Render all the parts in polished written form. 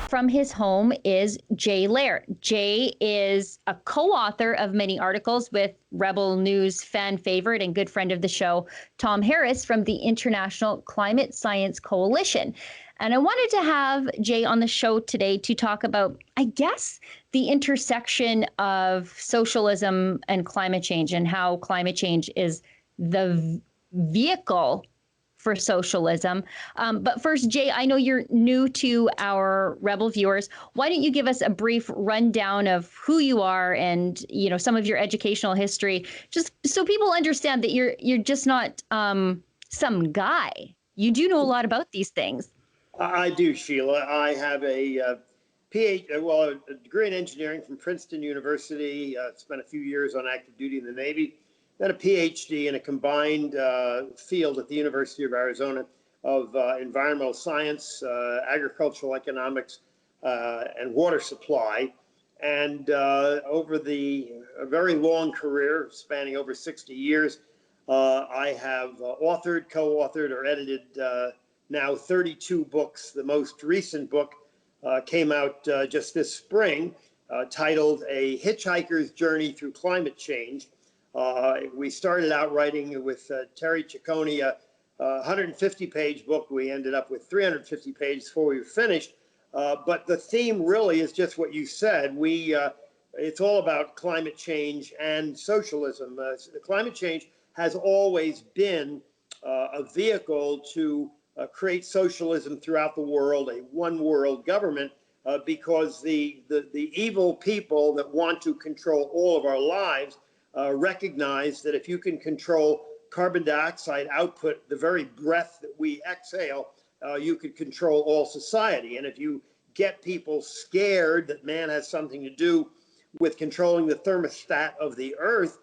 from his home is Jay Lehr. Jay is a co-author of many articles with Rebel News fan favorite and good friend of the show, Tom Harris from the International Climate Science Coalition. And I wanted to have Jay on the show today to talk about, I guess, the intersection of socialism and climate change and how climate change is the vehicle for socialism. But first, Jay, I know you're new to our Rebel viewers. Why don't you give us a brief rundown of who you are and, you know, some of your educational history, just so people understand that you're just not some guy. You do know a lot about these things. I do, Sheila. I have a degree in engineering from Princeton University. Spent a few years on active duty in the Navy. Then a PhD in a combined field at the University of Arizona of environmental science, agricultural economics, and water supply. And over a very long career spanning over 60 years, I have authored, co-authored, or edited now 32 books. The most recent book came out just this spring, titled A Hitchhiker's Journey Through Climate Change. We started out writing with Terry Ciccone, a 150-page book. We ended up with 350 pages before we were finished. But the theme really is just what you said. It's all about climate change and socialism. Climate change has always been a vehicle to create socialism throughout the world, a one-world government, because the evil people that want to control all of our lives recognize that if you can control carbon dioxide output, the very breath that we exhale, you could control all society. And if you get people scared that man has something to do with controlling the thermostat of the earth,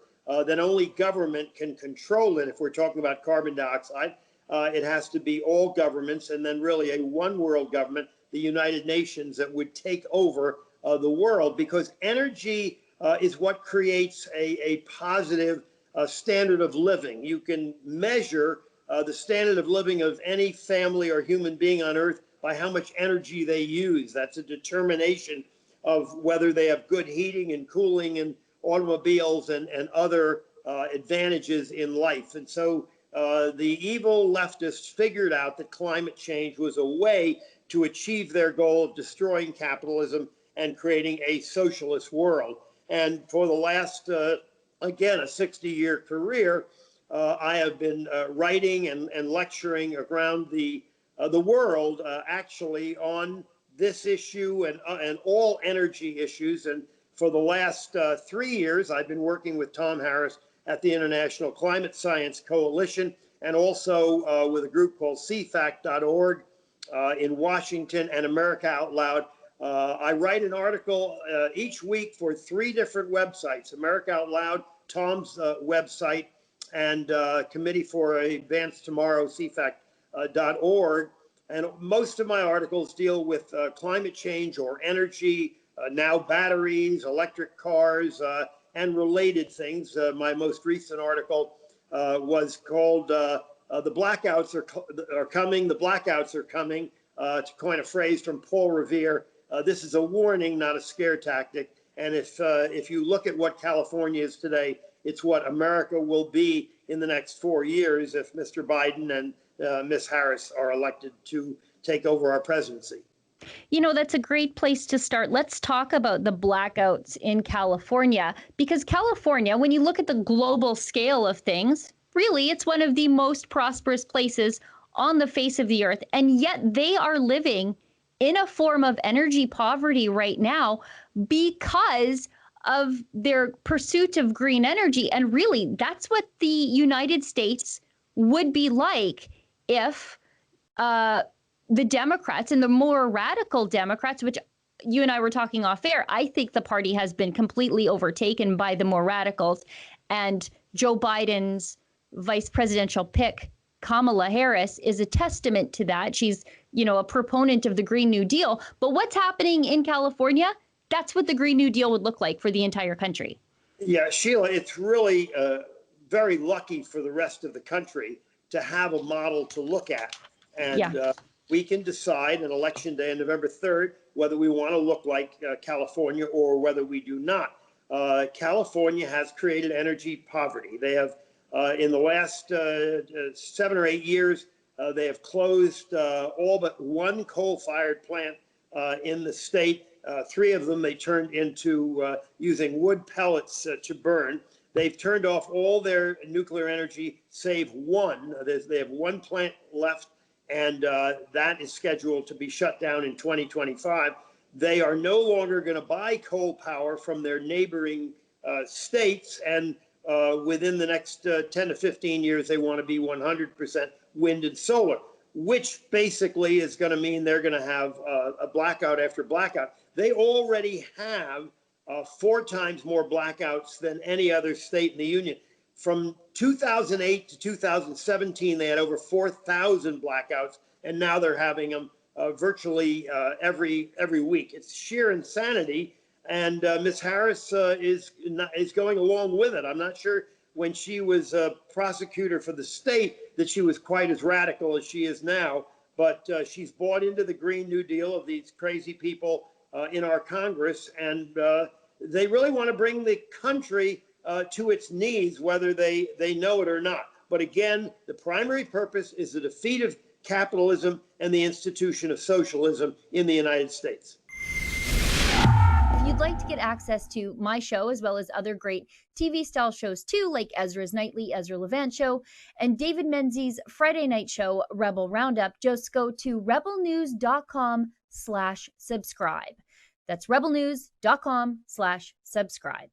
then only government can control it. If we're talking about carbon dioxide, it has to be all governments, and then really a one world government, the United Nations, that would take over the world, because energy is what creates a positive standard of living. You can measure the standard of living of any family or human being on earth by how much energy they use. That's a determination of whether they have good heating and cooling and automobiles and other advantages in life. And so the evil leftists figured out that climate change was a way to achieve their goal of destroying capitalism and creating a socialist world. And for the last, again, a 60-year career, I have been writing and lecturing around the world, actually, on this issue and all energy issues. And for the last 3 years, I've been working with Tom Harris at the International Climate Science Coalition, and also with a group called cfact.org in Washington, and America Out Loud. I write an article each week for 3 different websites: America Out Loud, Tom's website, and Committee for Advanced Tomorrow, cfact.org. And most of my articles deal with climate change or energy, now batteries, electric cars, and related things. My most recent article was called The Blackouts Are Coming, The Blackouts Are Coming, to coin a phrase from Paul Revere. This is a warning, not a scare tactic. And if you look at what California is today, it's what America will be in the next 4 years if Mr. Biden and Ms. Harris are elected to take over our presidency. You know, that's a great place to start. Let's talk about the blackouts in California, because California, when you look at the global scale of things, really, it's one of the most prosperous places on the face of the earth. And yet they are living in a form of energy poverty right now because of their pursuit of green energy. And really, that's what the United States would be like if the Democrats and the more radical Democrats, which you and I were talking off air, I think the party has been completely overtaken by the more radicals. And Joe Biden's vice presidential pick, Kamala Harris, is a testament to that. She's, you know, a proponent of the Green New Deal. But what's happening in California? That's what the Green New Deal would look like for the entire country. Yeah, Sheila, it's really very lucky for the rest of the country to have a model to look at. And we can decide on election day on November 3rd whether we want to look like California or whether we do not. California has created energy poverty. They have, in the last 7 or 8 years, they have closed all but one coal-fired plant in the state. 3 of them they turned into using wood pellets to burn. They've turned off all their nuclear energy, save one. They have one plant left, and that is scheduled to be shut down in 2025. They are no longer going to buy coal power from their neighboring states, and within the next 10 to 15 years, they want to be 100% wind and solar, which basically is going to mean they're going to have a blackout after blackout. They already have 4 times more blackouts than any other state in the union. From 2008 to 2017, they had over 4,000 blackouts, and now they're having them virtually every week. It's sheer insanity, and Ms. Harris is going along with it. I'm not sure when she was a prosecutor for the state that she was quite as radical as she is now, but she's bought into the Green New Deal of these crazy people in our Congress, and they really want to bring the country to its knees, whether they know it or not. But again, the primary purpose is the defeat of capitalism and the institution of socialism in the United States. If you'd like to get access to my show, as well as other great TV-style shows too, like Ezra's Nightly Ezra Levant Show, and David Menzies' Friday night show, Rebel Roundup, just go to rebelnews.com/subscribe. That's rebelnews.com/subscribe.